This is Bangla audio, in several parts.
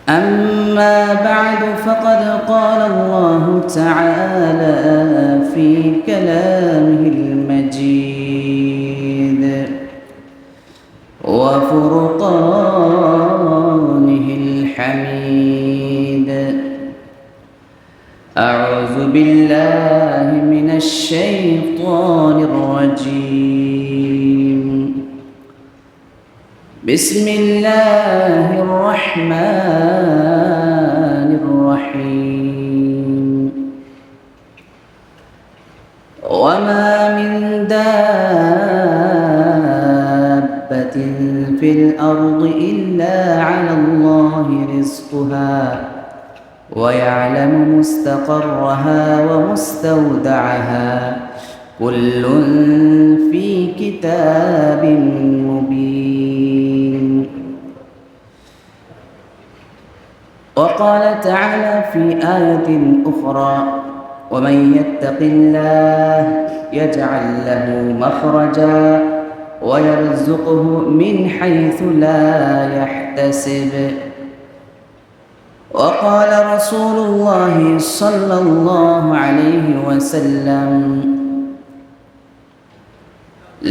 أما بعد فقد قال الله تعالى في كلامه المجيد وفرقانه الحميد. أعوذ بالله من الشيطان الرجيم. بسم الله الرحمن الرحيم. وما من دابة في الأرض إلا على الله رزقها ويعلم مستقرها ومستودعها كل في كتاب مبين. وقال تعالى في آية أخرى: ومن يتق الله يجعل له مخرجا ويرزقه من حيث لا يحتسب. وقال رسول الله صلى الله عليه وسلم: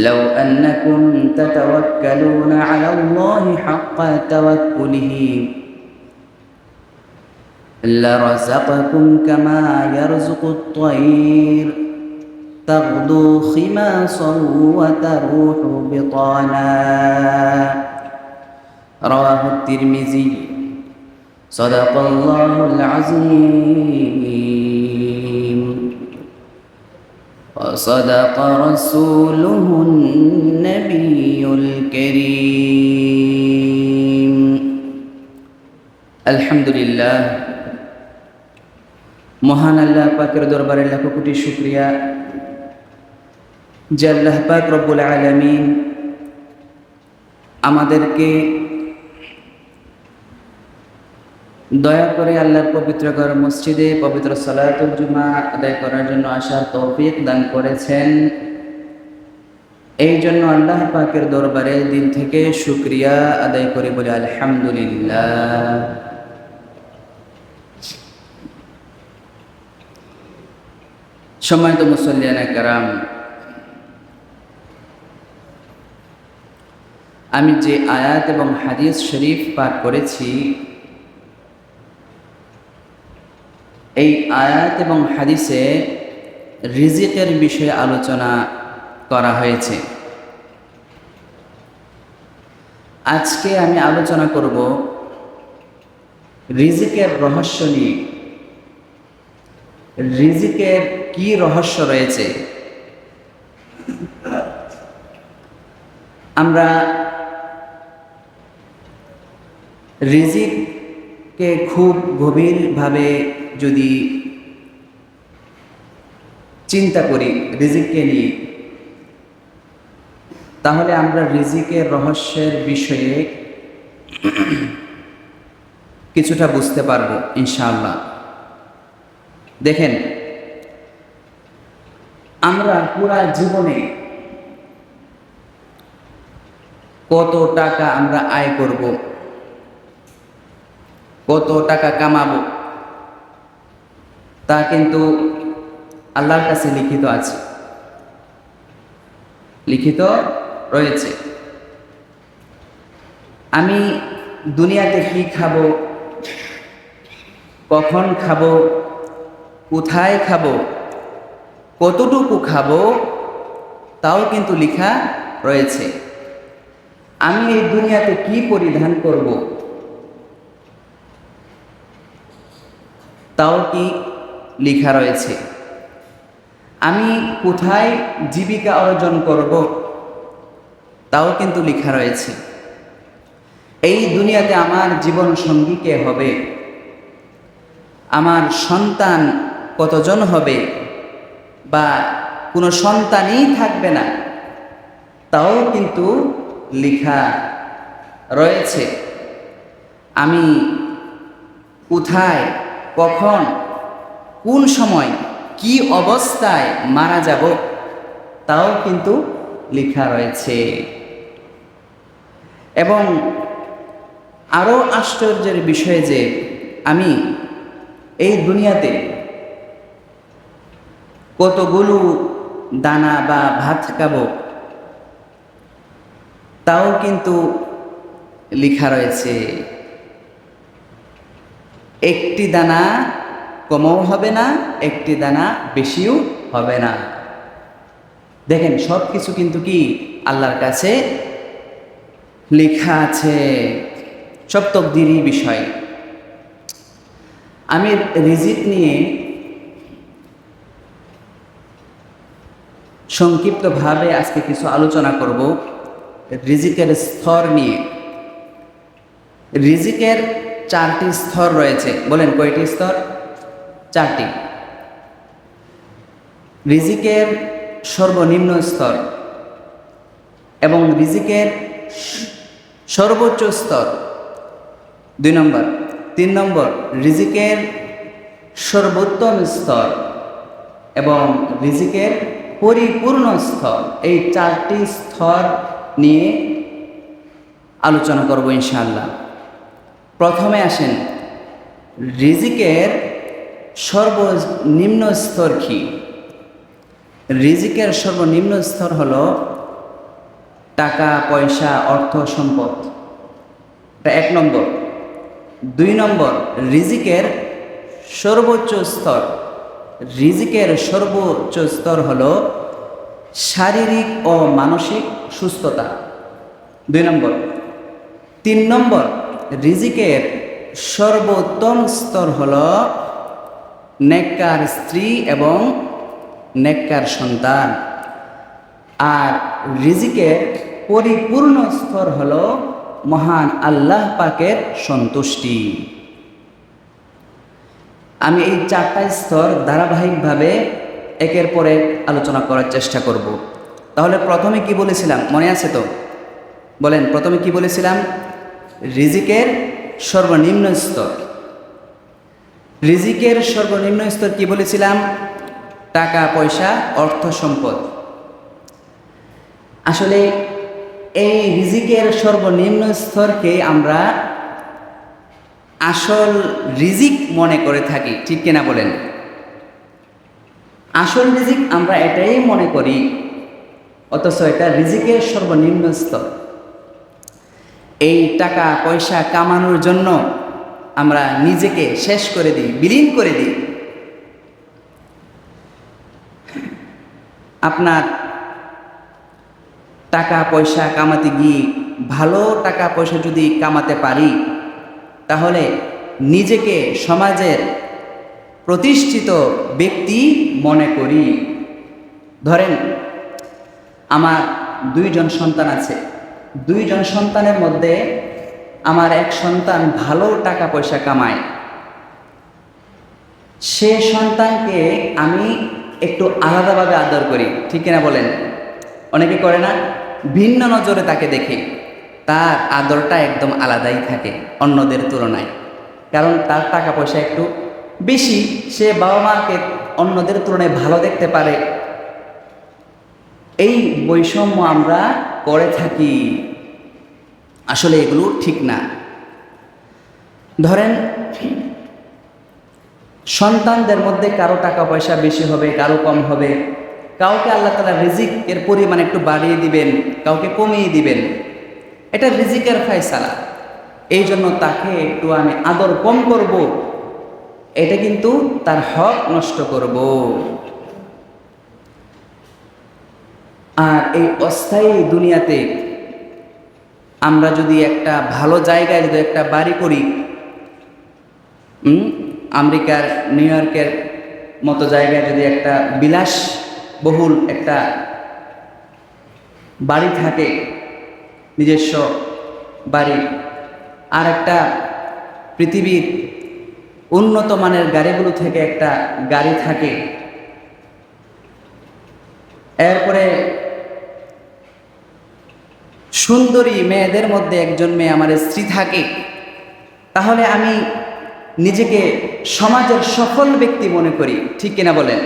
لو أنكم تتوكلون على الله حق توكله لرزقكم كما يرزق الطير تغدو خماصا وتروح بطانا. رواه الترمذي. صدق الله العظيم وصدق رسوله النبي الكريم. الحمد لله। মহান আল্লাহ পাকের দরবারে লাখো কোটি শুকরিয়া যে আল্লাহ পাক রব্বুল আলামিন আমাদেরকে দয়া করে আল্লাহর পবিত্র ঘর মসজিদে পবিত্র সালাতুল জুমা আদায় করার জন্য আসার তৌফিক দান করেছেন। এই জন্য আল্লাহ পাকের দরবারে দিল থেকে শুকরিয়া আদায় করে বলি আলহামদুলিল্লাহ। সম্মানিত মুসল্লিয়ানে কেরাম, আমি যে আয়াত এবং হাদিস শরীফ পাঠ করেছি, এই আয়াত এবং হাদিসে রিজিকের বিষয়ে আলোচনা করা হয়েছে। আজকে আমি আলোচনা করব রিজিকের রহস্য নিয়ে। রিজিকের কি রহস্য রয়েছে? আমরা রিজিককে খুব গভীরভাবে যদি চিন্তা করি রিজিককে নিয়ে, তাহলে আমরা রিজিকের রহস্যের বিষয়ে কিছুটা বুঝতে পারবো ইনশাআল্লাহ। দেখেন, আমরা পুরা জীবনে কত টাকা আমরা আয় করব, কত টাকা কামাবো, তা কিন্তু আল্লাহর কাছে লিখিত আছে, লিখিত রয়েছে। আমি দুনিয়াতে কি খাবো, কখন খাবো, কোথায় খাবো, কতটুকু খাবো, তাও কিন্তু লেখা রয়েছে। আমি এই দুনিয়াতে কি পরিধান করব, তাও কি লেখা রয়েছে। আমি কোথায় জীবিকা অর্জন করব, তাও কিন্তু লেখা রয়েছে। এই দুনিয়াতে আমার জীবন সঙ্গী কে হবে, আমার সন্তান কতজন হবে, বা কোনো সন্তানই থাকবে না, তাও কিন্তু লেখা রয়েছে। আমি কোথায়, কখন, কোন সময়, কি অবস্থায় মারা যাব, তাও কিন্তু লেখা রয়েছে। এবং আরও আশ্চর্যের বিষয় যে আমি এই দুনিয়াতে কতগুলো দানা বা ভাত খাবো তাও কিন্তু লেখা রয়েছে। একটি দানা কমও হবে না, একটি দানা বেশিও হবে না। দেখেন, সব কিছু কিন্তু কি আল্লাহর কাছে লেখা আছে, সব তকদিরই বিষয়। আমি রিজিক নিয়ে সংক্ষিপ্তভাবে আজকে কিছু আলোচনা করব। রিজিকের স্তর নিয়ে। রিজিকের 4টি স্তর রয়েছে। বলেন কয়টি স্তর? 4টি। রিজিকের সর্বনিম্ন স্তর এবং রিজিকের সর্বোচ্চ স্তর 2 নম্বর। 3 নম্বর রিজিকের সর্বোত্তম স্তর এবং রিজিকের পরিপূর্ণ স্তর। এই 4টি স্তর নিয়ে আলোচনা করব ইনশাআল্লাহ। প্রথমে আসেন, রিজিকের সর্বনিম্ন স্তর কি? রিজিকের সর্বনিম্ন স্তর হলো টাকা পয়সা, অর্থ সম্পদ। 1 নম্বর। 2 নম্বর রিজিকের সর্বোচ্চ স্তর। রিজিকের সর্বোচ্চ স্তর হলো শারীরিক ও মানসিক সুস্থতা। 2 নম্বর। 3 নম্বর রিজিকের সর্বোত্তম স্তর হলো নেককার স্ত্রী এবং নেককার সন্তান। আর রিজিকের পরিপূর্ণ স্তর হলো মহান আল্লাহ পাকের সন্তুষ্টি। আমি এই 4টা স্তর ধারাবাহিকভাবে একের পর এক আলোচনা করার চেষ্টা করব। তাহলে প্রথমে কি বলেছিলাম, মনে আছে তো? বলেন, প্রথমে কি বলেছিলাম? রিজিকের সর্বনিম্ন স্তর। রিজিকের সর্বনিম্ন স্তর কি বলেছিলাম? টাকা পয়সা, অর্থ সম্পদ। আসলে এই রিজিকের সর্বনিম্ন স্তরকে আমরা আসল রিজিক মনে করে থাকি, ঠিক কিনা বলেন? আসল রিজিক আমরা এটাই মনে করি, অথচ এটা রিজিকের সর্বনিম্ন স্তর। এই টাকা পয়সা কামানোর জন্য আমরা নিজেকে শেষ করে দিই, বিলীন করে দিই। আপনার টাকা পয়সা কামাতে গিয়ে ভালো টাকা পয়সা যদি কামাতে পারি, তাহলে নিজেকে সমাজের প্রতিষ্ঠিত ব্যক্তি মনে করি। ধরেন, আমার 2 জন সন্তান আছে। 2 জন সন্তানের মধ্যে আমার এক সন্তান ভালো টাকা পয়সা কামায়। সে সন্তানকে আমি একটু আলাদাভাবে আদর করি, ঠিক কিনা বলেন? অনেকে করে না? ভিন্ন নজরে তাকে দেখে, তার আদরটা একদম আলাদাই থাকে অন্যদের তুলনায়। কারণ তার টাকা পয়সা একটু বেশি, সে বাবা মাকে অন্যদের তুলনায় ভালো দেখতে পারে। এই বৈষম্য আমরা করে থাকি, আসলে এগুলো ঠিক না। ধরেন, সন্তানদের মধ্যে কারো টাকা পয়সা বেশি হবে, কারো কম হবে। কাউকে আল্লাহ তাআলা রিজিকের পরিমাণ একটু বাড়িয়ে দিবেন, কাউকে কমিয়ে দিবেন। এটা রিজিকের ফয়সালা। এই জন্য তাকে একটু আমি আদর কম করব, এটা কিন্তু তার হক নষ্ট করব। আর এই অস্থায়ী দুনিয়াতে আমরা যদি একটা ভালো জায়গায় যদি একটা বাড়ি করি, আমেরিকার নিউ ইয়র্কের মতো জায়গায় যদি একটা বিলাসবহুল একটা বাড়ি থাকে, নিজস্ব বাড়ি, আর একটা পৃথিবীর উন্নত মানের গাড়িগুলো থেকে একটা গাড়ি থাকে, এরপরে সুন্দরী মেয়েদের মধ্যে একজন মেয়ে আমার স্ত্রী থাকে, তাহলে আমি নিজেকে সমাজের সফল ব্যক্তি মনে করি, ঠিক কিনা বলেন?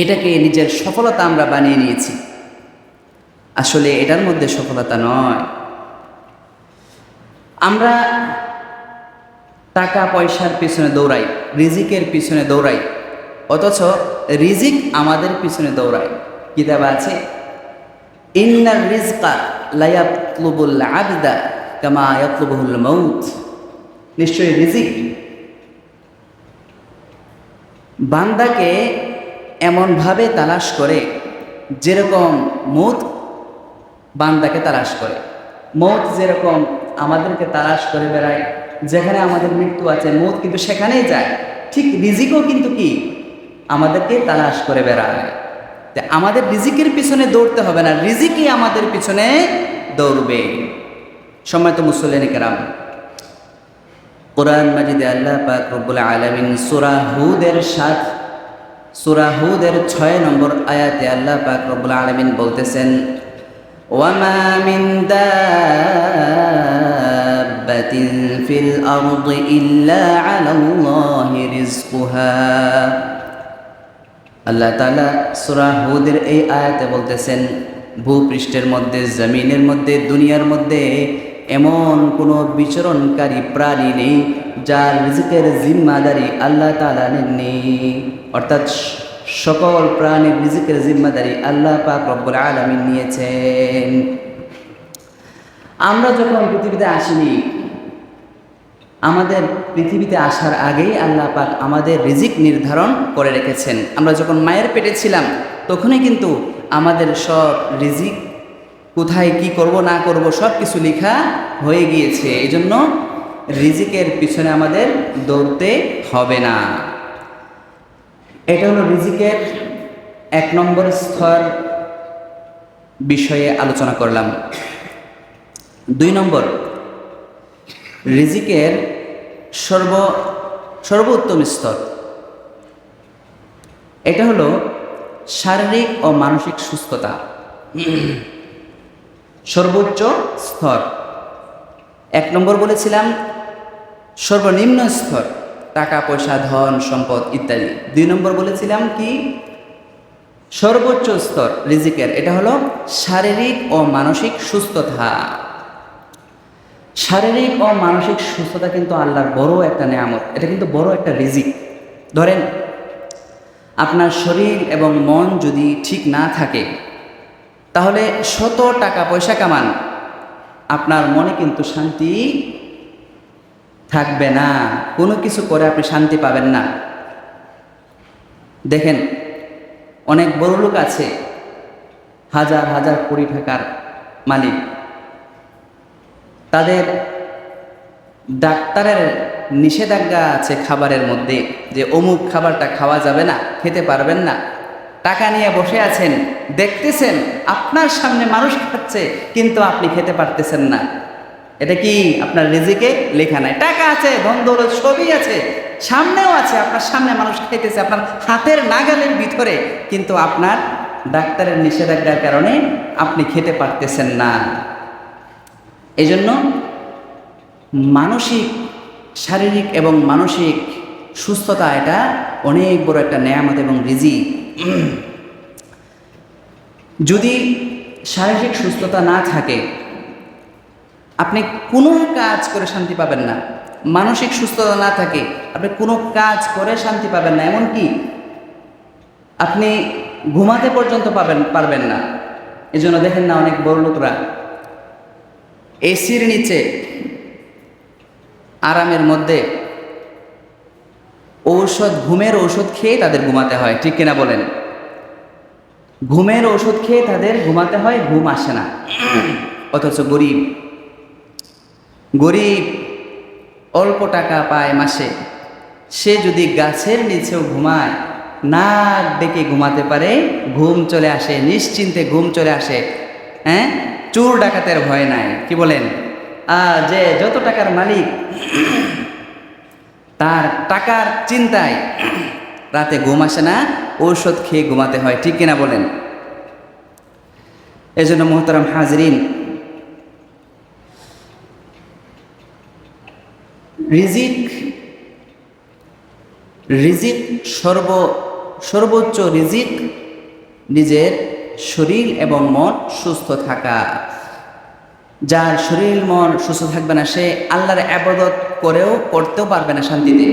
এটাকে নিজের সফলতা আমরা বানিয়ে নিয়েছি। আসলে এটার মধ্যে সফলতা নয়। আমরা টাকা পয়সার পিছনে দৌড়াই, রিজিকের পিছনে দৌড়াই, অথচ রিজিক আমাদের পিছনে দৌড়ায়। কিতাবে আছে, ইন্নার রিজকা লা ইয়াতলুবুল আবদা কামা ইয়াতলুবুল মাউত। নিশ্চয়ই রিজিক বান্দাকে এমনভাবে তালাশ করে যেরকম মৌত বান্দাকে তালাশ করে। মৌত যেরকম আমাদেরকে তালাশ করে বেড়ায়, যেখানে আমাদের মৃত্যু আছে মৌত কিন্তু সেখানেই যায়, ঠিক রিজিকও কিন্তু কি আমাদেরকে তালাশ করে বেড়ায়। আমাদের রিজিকের পিছনে দৌড়তে হবে না, রিজিকই আমাদের পিছনে দৌড়বে। সম্মানিত মুসল্লিন কেরাম, কোরআন মাজিদে আল্লাহ পাক রব্বুল আলামিন সূরা হুদের 6 নম্বর আয়াতে আল্লাহ পাক রব্বুল আলামিন বলতেছেন, ওয়ামা মিন দাব্বাতিন ফিল আরদি ইল্লা আলাল্লাহি রিজকুহা। আল্লাহ তাআলা সূরা হুদের এই আয়াতে বলতেছেন, ভূপৃষ্ঠের মধ্যে, জমিনের মধ্যে, দুনিয়ার মধ্যে এমন কোনো বিচরণকারী প্রাণী নেই যার রিজিকের জিম্মাদারি আল্লাহ তাআলা নেননি। অর্থাৎ সকল প্রাণীর রিজিকের জিম্মাদারি আল্লাহ পাক রব্বুল আলামিন নিয়েছেন। আমরা যখন পৃথিবীতে আসিনি, আমাদের পৃথিবীতে আসার আগেই আল্লাহ পাক আমাদের রিজিক নির্ধারণ করে রেখেছেন। আমরা যখন মায়ের পেটে ছিলাম তখনই কিন্তু আমাদের সব রিজিক, কোথায় কি করব না করব সব কিছু লেখা হয়ে গিয়েছে। এই জন্য রিজিকের পিছনে আমাদের দৌড়তে হবে না। এটা হলো রিজিকের 1 নম্বর স্তর বিষয়ে আলোচনা করলাম। 2 নম্বর, রিজিকের সর্বোত্তম স্তর, এটা হলো শারীরিক ও মানসিক সুস্থতা। সর্বোচ্চ স্তর 1 নম্বর বলেছিলাম, সর্বনিম্ন স্তর টাকা পয়সা, ধন সম্পদ ইত্যাদি। 2 নম্বর বলেছিলাম কি, সর্বোচ্চ স্তর রিজিকের, এটা হলো শারীরিক ও মানসিক সুস্থতা। শারীরিক ও মানসিক সুস্থতা কিন্তু আল্লাহর বড় একটা নেয়ামত, এটা কিন্তু বড় একটা রিজিক। ধরেন আপনার শরীর এবং মন যদি ঠিক না থাকে, তাহলে শত টাকা পয়সা কামান, আপনার মনে কিন্তু শান্তি থাকবে না, কোনো কিছু করে আপনি শান্তি পাবেন না। দেখেন অনেক বড় লোক আছে, হাজার হাজার কোটি টাকার মালিক, তাদের ডাক্তারের নিষেধাজ্ঞা আছে খাবারের মধ্যে যে অমুক খাবারটা খাওয়া যাবে না, খেতে পারবেন না। টাকা নিয়ে বসে আছেন, দেখতেছেন আপনার সামনে মানুষ খাচ্ছে কিন্তু আপনি খেতে পারতেছেন না। এটা কি আপনার রিজিকে লেখা নাই? টাকা আছে, ধন দৌলত সবই আছে, সামনেও আছে, আপনার সামনে মানুষ খাইতেছে, আপনার হাতের নাগালের ভিতরে, কিন্তু আপনার ডাক্তারের নিষেধাজ্ঞার কারণে আপনি খেতে পারতেছেন না। এই জন্য শারীরিক এবং মানসিক সুস্থতা এটা অনেক বড় একটা নেয়ামত এবং রিজিক। যদি শারীরিক সুস্থতা না থাকে, আপনি কোনো কাজ করে শান্তি পাবেন না। মানসিক সুস্থতা না থাকে, আপনি কোনো কাজ করে শান্তি পাবেন না, এমনকি আপনি ঘুমাতে পর্যন্ত পারবেন না। এই জন্য দেখেন না অনেক বড় লোকরা এসির নিচে আরামের মধ্যে ঘুমের ঔষধ খেয়ে তাদের ঘুমাতে হয়, ঠিক কিনা বলেন? ঘুমের ঔষধ খেয়ে তাদের ঘুমাতে হয়, ঘুম আসে না। অথচ গরিব অল্প টাকা পায় মাসে, সে যদি গাছের নিচেও ঘুমায়, নাক ডেকে ঘুমাতে পারে, ঘুম চলে আসে, নিশ্চিন্তে ঘুম চলে আসে। হ্যাঁ, চোর ডাকাতের ভয় নাই, কি বলেন? যে যত টাকার মালিক, তার টাকার চিন্তায় রাতে ঘুম আসে না, ঔষধ খেয়ে ঘুমাতে হয়, ঠিক কিনা বলেন? এই জন্য মোহতারাম হাজরিন, রিজিক সর্বোচ্চ রিজিক নিজের শরীর এবং মন সুস্থ থাকা। যার শরীর মন সুস্থ থাকবে না, সে আল্লাহর ইবাদত করতেও পারবে না শান্তিতে।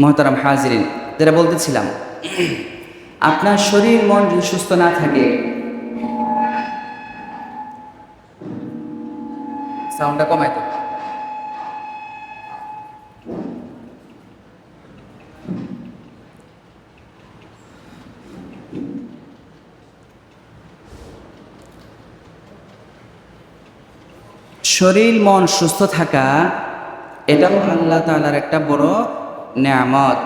মুহতারাম হাজিরিন, যেটা বলতেছিলাম, আপনার শরীর মন যদি সুস্থ না থাকে, সাউন্ডটা কমাই তো, শরীর মন সুস্থ থাকা এটাও আল্লাহ তাআলার একটা বড় নেয়ামত।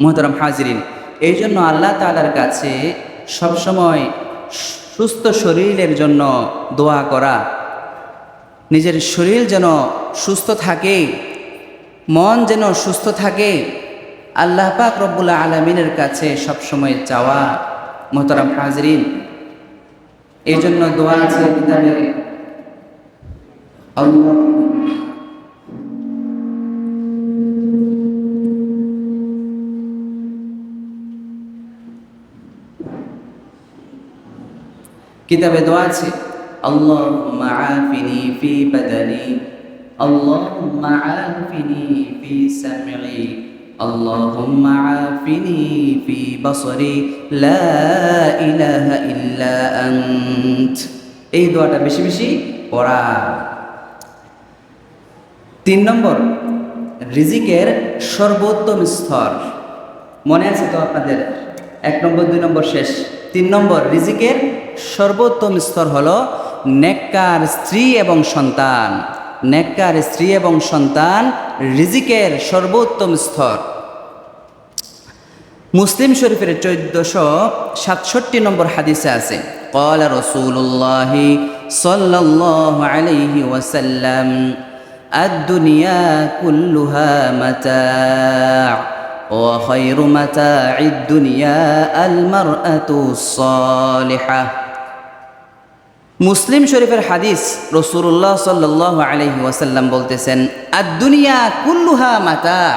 মুহতারাম হাজিরিন, এই জন্য আল্লাহ তাআলার কাছে সবসময় সুস্থ শরীরের জন্য দোয়া করা, নিজের শরীর যেন সুস্থ থাকে, মন যেন সুস্থ থাকে, আল্লাহ পাক রব্বুল আলামিনের কাছে সবসময় চাওয়া। মুহতারাম হাজিরিন, এই জন্য দোয়া আছে কিতাবে, কিতাবে দোয়া আছে, আল্লাহুম্মা আফিনি ফি বাদানি, আল্লাহুম্মা আফিনি ফি সামঈ, আল্লাহুম্মা আফিনি ফি বাসরি, লা ইলাহা ইল্লা আন্ত। এই দোয়াটা বেশি বেশি পড়া। 3 নম্বর, রিজিকের সর্বোত্তম স্তর। মনে আছে তো আপনাদের? 1 নম্বর 2 নম্বর শেষ। 3 নম্বর, রিজিকের সর্বোত্তম স্তর হলো নেককার স্ত্রী এবং সন্তান। নেককার স্ত্রী এবং সন্তান রিজিকের সর্বোত্তম স্তর। মুসলিম শরীফের 1467 নম্বর হাদিসে আছে, ক্বালা রাসূলুল্লাহ সাল্লাল্লাহু আলাইহি ওয়াসাল্লাম, আদ-দুনিয়া কুল্লুহা মাতা', ওয়া খায়রু মাতা'id দুনিয়া আল মারআতুস সালিহা। মুসলিম শরীফের হাদিস, রাসূলুল্লাহ সাল্লাল্লাহু আলাইহি ওয়াসাল্লাম বলতেছেন, আদ-দুনিয়া কুল্লুহা মাতা',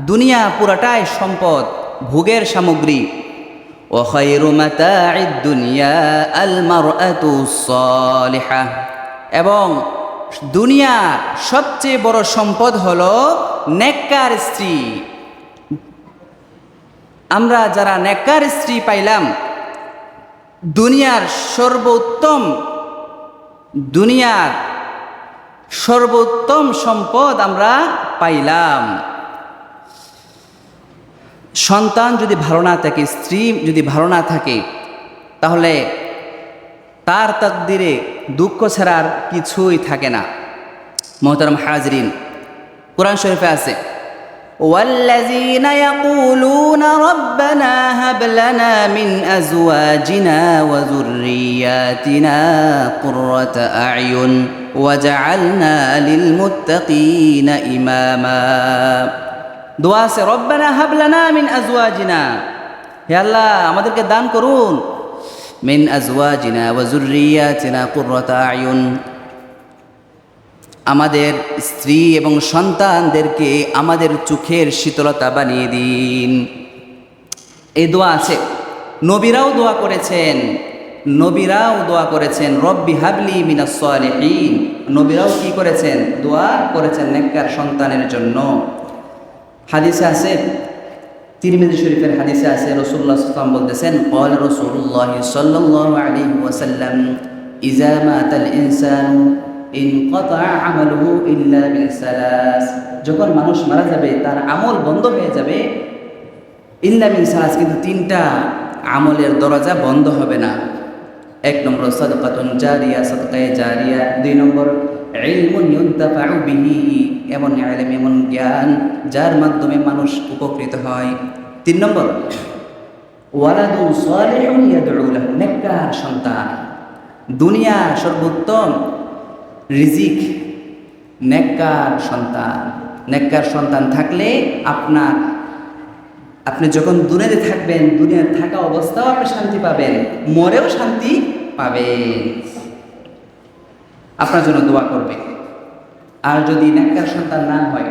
দুনিয়া পুরাটাই সম্পদ, ভোগের সামগ্রী। ওয়া খায়রু মাতা'id দুনিয়া আল মারআতুস সালিহা, এবং দুনিয়ার সবচেয়ে বড় সম্পদ হলো নেককার স্ত্রী। আমরা যারা নেককার স্ত্রী পাইলাম, দুনিয়ার সর্বোত্তম সম্পদ আমরা পাইলাম। সন্তান যদি ভালো না থাকে, স্ত্রী যদি ভালো না থাকে, তাহলে তার তাকদিরে দুঃখ ছাড়ার কিছুই থাকে না। মুহতারাম হাজিরিন, কুরআন শরীফে আছে, ওয়াল্লাযীনা ইয়াকুলুনা রাব্বানা হাব লানা মিন আজওয়াজিনা ওয়া যুররিয়াতিনা কুররাতা আ'য়ুন ওয়াজআলনা লিল মুত্তাকিনা ইমামা। দোয়া আছে, রব্বানা হাব লানা মিন আজওয়াজিনা, হে আল্লাহ আমাদেরকে দান করুন, মিন আজওয়াজিনা ওয়া যুররিয়াতিনা কুররাতা আ'য়ুন, আমাদের স্ত্রী এবং সন্তানদেরকে আমাদের চোখের শীতলতা বানিয়ে দিন। এই দোয়া আছে। নবীরাও দোয়া করেছেন, রব্বি হাবলি মিনাস সালিহিন। নবীরাও কি করেছেন? দোয়া করেছেন নেককার সন্তানের জন্য। হাদিসে আছে, তিরমিজি শরীফের হাদিসে আছে, রাসূলুল্লাহ সাল্লাল্লাহু আলাইহি ওয়াসাল্লাম বলতেছেন, ক্বালা রাসূলুল্লাহ সাল্লাল্লাহু আলাইহি ওয়াসাল্লাম, ইযা মাতাল ইনসানু ইনকাতা'a আমালুহু ইল্লা মিন সালাস। যখন মানুষ মারা যাবে, তার আমল বন্ধ হয়ে যাবে, ইল্লা মিন সালাস, কিন্তু 3টা আমলের দরজা বন্ধ হবে না। 1 নম্বর সাদকাতুন জারিয়া, সাদকায়ে জারিয়া। 2 নম্বর ইলমুন ইউনতাফা'ু বিহি, এমন ইলম, এমন জ্ঞান যার মাধ্যমে মানুষ উপকৃত হয়। 3 নম্বর ওয়ালাদুন সালিহুন ইয়াদউ লাহু, নেককার সন্তান। দুনিয়ার সর্বোত্তম রিজিক নেককার সন্তান। নেককার সন্তান থাকলে আপনি যখন দুনিয়াতে থাকবেন, দুনিয়ার থাকা অবস্থাও আপনি শান্তি পাবেন, মরেও শান্তি পাবেন। আপনার জন্য দোয়া করবে। আর যদি নেককার সন্তান না হয়,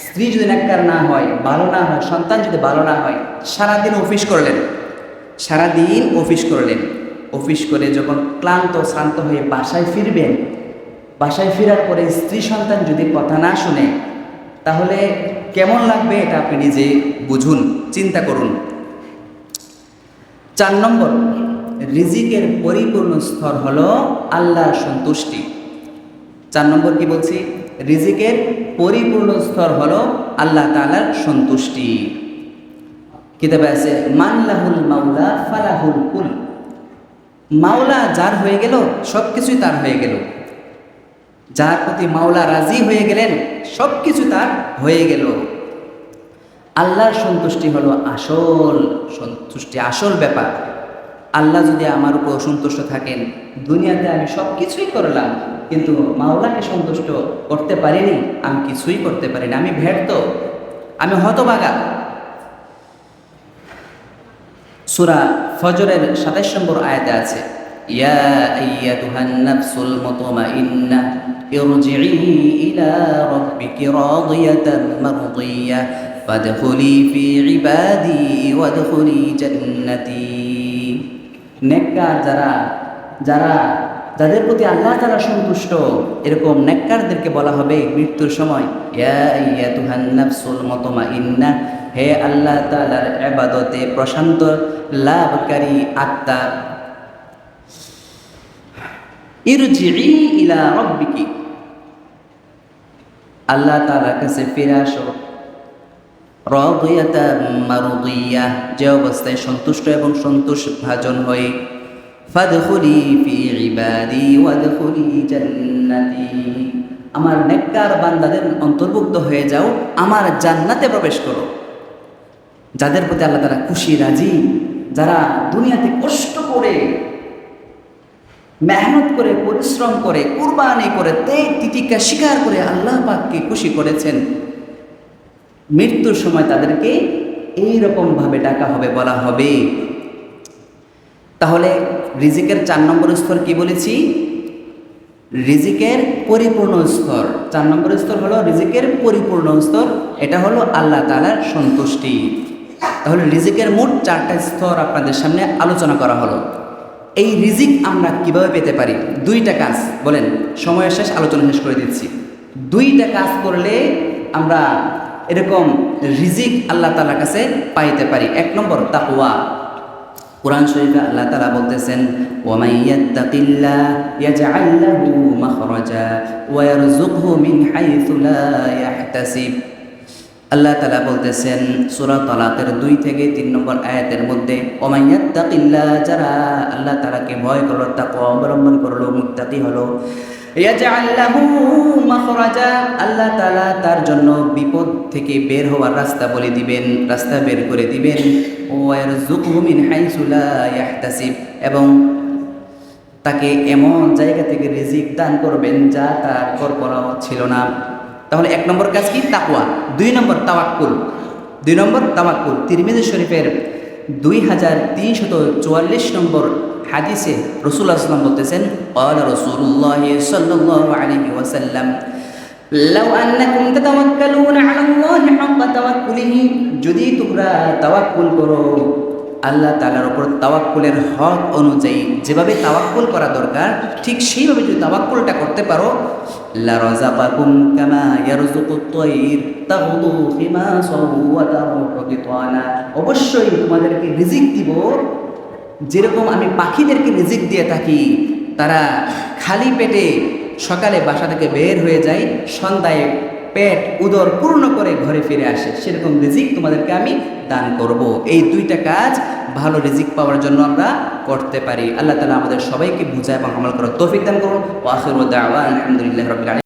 স্ত্রী যদি নেককার না হয়, ভালো না হয়, সন্তান যদি ভালো না হয়, সারাদিন অফিস করলেন, অফিস করে যখন শ্রান্ত হয়ে বাসায় ফিরবেন, বাসায় ফেরার পরে স্ত্রী সন্তান যদি কথা না শুনে, তাহলে কেমন লাগবে এটা আপনি নিজে বুঝুন, চিন্তা করুন। 4 নম্বর, রিজিকের পরিপূর্ণ স্তর হলো আল্লাহর সন্তুষ্টি। 4 নম্বর কি বলছি? রিজিকের পরিপূর্ণ স্তর হলো আল্লাহ তাআলার সন্তুষ্টি। কিতাবে আছে মান লাহুল মাওলা ফালাহুল কুল। মাওলা যার হয়ে গেল সবকিছুই তার হয়ে গেল। যার প্রতি মাওলা রাজি হয়ে গেলেন সবকিছু তার হয়ে গেল। আল্লাহর সন্তুষ্টি হলো আসল সন্তুষ্টি, আসল ব্যাপার। আল্লাহ যদি আমার উপর অসন্তুষ্ট থাকেন, দুনিয়াতে আমি সব কিছুই করলাম কিন্তু মাওলাকে সন্তুষ্ট করতে পারিনি, আমি কিছুই করতে পারিনি, আমি ব্যর্থ, আমি হতভাগা। সূরা ফজরের 27 নম্বর আয়াতে আছে ইয়া আইয়াতুহান নাফসুল মুতমাইন্নাহ ইরজিই ইলা রাব্বিকি রাদিয়াতান মারদিয়াহ ফাদখুলি ফি ইবাদি ওয়াদখুলি জান্নাতি। নেককার যাদের প্রতি আল্লাহ তাআলা সন্তুষ্ট, এরকম নেককারদেরকে বলা হবে মৃত্যুর সময় ইয়া আইয়াতুহান নাফসুল মুতমাইন্নাহ, হে আল্লাহ তাআলার ইবাদতে প্রশান্ত লাভকারী আত্মা, ইরজিই ইলা রাব্বিকি, আল্লাহ তাআলার কাছে ফিরে আসো, রাদিয়াতান মারদিয়াহ, যে অবস্থায় সন্তুষ্ট এবং সন্তোষভাজন হয়ে, ফাদখুলি ফি ইবাদি ওয়াদখুলি জান্নাতি, আমার নেককার বান্দাদের অন্তর্ভুক্ত হয়ে যাও, আমার জান্নাতে প্রবেশ করো। যাদের প্রতি আল্লাহ তাআলা খুশি রাজি, যারা দুনিয়াতে কষ্ট করে, মেহনত করে, পরিশ্রম করে, কুরবানি করে, ত্যাগ তিতিক্ষা স্বীকার করে আল্লাহ পাককে খুশি করেছেন, মৃত্যুর সময় তাদেরকে এইরকম ভাবে ডাকা হবে, বলা হবে। তাহলে রিজিকের 4 নম্বর স্তর কি বলেছি? রিজিকের পরিপূর্ণ স্তর। 4 নম্বর স্তর হলো রিজিকের পরিপূর্ণ স্তর, এটা হলো আল্লাহ তাআলার সন্তুষ্টি। তাহলে রিজিকের মোট 4টা স্তর আপনাদের সামনে আলোচনা করা হলো। এই রিজিক আমরা কিভাবে পেতে পারি? 2টা কাজ, বলেন সময়ের শেষ, আলোচনা শেষ করে দিচ্ছি। 2টা কাজ করলে আমরা এরকম রিজিক আল্লাহ তাআলার কাছে পাইতে পারি। 1 নম্বর তাকওয়া। কুরআন শরীফে আল্লাহ তাআলা বলতেছেন ওয়া মান ইয়াত্তাকিল্লাহ ইয়াজআল লাহু মাখরাজা ওয়া ইয়ারযুকহু মিন হাইথু লা ইয়াহতাসিব। আল্লাহ তাআলা বলতেছেন সূরা তালাকের 2 থেকে 3 নম্বর আয়াতের মধ্যে ওয়া মান ইয়াত্তাকিল্লাহ, যারা আল্লাহ তাআলাকে ভয় করলো, তাকওয়া অবলম্বন করলো, মুত্তাকি হলো, ইয়াজআল লাহু মাখরাজা, আল্লাহ তাআলা তার জন্য বিপদ থেকে বের হওয়ার রাস্তা বলে দিবেন, রাস্তা বের করে দিবেন। ওয়া ইয়ারযুকহু মিন হাইসু লা ইয়াহতাসিব, এবং তাকে এমন জায়গা থেকে রিজিক দান করবেন যা তার কল্পনাও ছিল না। তাহলে 1 নম্বর কাজ কি? তাকওয়া। 2 নম্বর তাওয়াক্কুল। 2 নম্বর তাওয়াক্কুল। তিরমিজি শরীফের 2344 নম্বর হাদিসে রাসূলুল্লাহ সাল্লাল্লাহু আলাইহি ওয়াসাল্লাম বলতেছেন ক্বালা রাসূলুল্লাহ সাল্লাল্লাহু আলাইহি ওয়াসাল্লাম লাউ আন্নাকুম তাতাওয়াক্কালুনা আলাল্লাহি হাক্কা তাওয়াক্কুলিহি, যদি তোমরা তাওয়াক্কুল করো আল্লাহ তাআলার উপর তাওয়াক্কুলের হক অনুযায়ী, যেভাবে তাওয়াক্কুল করা দরকার ঠিক সেইভাবে যদি তাওয়াক্কুলটা করতে পারো, লা রাযাকাকুম কামা ইয়ারযুকুত তায়র তাগদু খিমাসা ওয়া তারুহু বিতানা, অবশ্যই তোমাদেরকে রিজিক দিব যেরকম আমি পাখিদেরকে রিজিক দিয়ে থাকি। তারা খালি পেটে সকালে বাসা থেকে বের হয়ে যায়, সন্ধ্যায় পেট উদর পূর্ণ করে ঘরে ফিরে আসে, সেরকম রিজিক তোমাদেরকে আমি দান করব। এই 2টা কাজ ভালো রিজিক পাওয়ার জন্য আমরা করতে পারি। আল্লাহ তাআলা আমাদের সবাইকে বুঝায় এবং আমল করার তৌফিক দান করুন। ওয়া আখিরু দাওয়ানা আলহামদুলিল্লাহি রাব্বিল আলামিন।